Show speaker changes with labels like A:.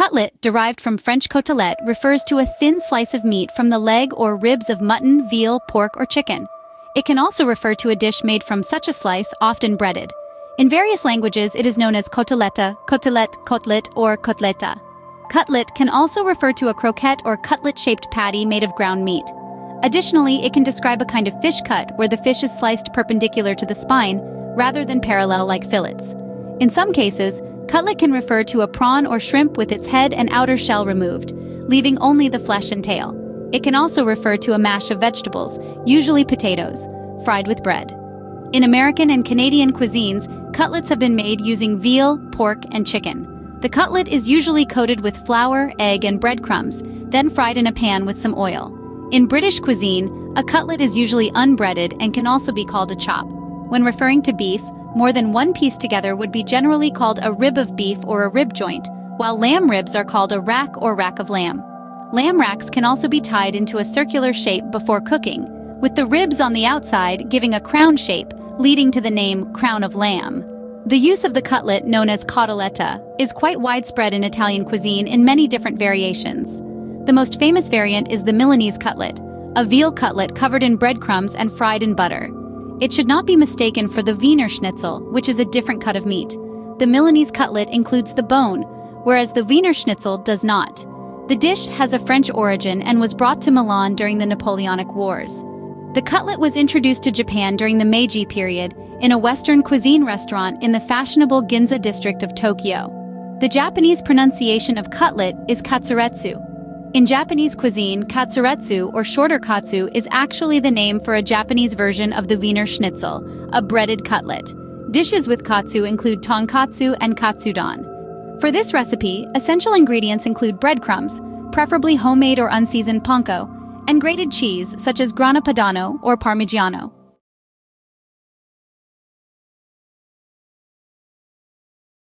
A: Cutlet, derived from French côtelette, refers to a thin slice of meat from the leg or ribs of mutton, veal, pork, or chicken. It can also refer to a dish made from such a slice, often breaded. In various languages, it is known as cotoletta, cotelett, cotlet, or kotleta. Cutlet can also refer to a croquette or cutlet-shaped patty made of ground meat. Additionally, it can describe a kind of fish cut where the fish is sliced perpendicular to the spine, rather than parallel like fillets. In some cases, cutlet can refer to a prawn or shrimp with its head and outer shell removed, leaving only the flesh and tail. It can also refer to a mash of vegetables, usually potatoes, fried with bread. In American and Canadian cuisines, cutlets have been made using veal, pork, and chicken. The cutlet is usually coated with flour, egg, and breadcrumbs, then fried in a pan with some oil. In British cuisine, a cutlet is usually unbreaded and can also be called a chop. When referring to beef, more than one piece together would be generally called a rib of beef or a rib joint, while lamb ribs are called a rack or rack of lamb. Lamb racks can also be tied into a circular shape before cooking, with the ribs on the outside giving a crown shape, leading to the name crown of lamb. The use of the cutlet, known as cotoletta, is quite widespread in Italian cuisine in many different variations. The most famous variant is the Milanese cutlet, a veal cutlet covered in breadcrumbs and fried in butter. It should not be mistaken for the Wiener schnitzel, which is a different cut of meat. The Milanese cutlet includes the bone, whereas the Wiener schnitzel does not. The dish has a French origin and was brought to Milan during the Napoleonic Wars. The cutlet was introduced to Japan during the Meiji period in a Western cuisine restaurant in the fashionable Ginza district of Tokyo. The Japanese pronunciation of cutlet is katsuretsu. In Japanese cuisine, katsuretsu, or shorter katsu, is actually the name for a Japanese version of the Wiener schnitzel, a breaded cutlet. Dishes with katsu include tonkatsu and katsudon. For this recipe, essential ingredients include breadcrumbs, preferably homemade or unseasoned panko, and grated cheese such as grana padano or parmigiano.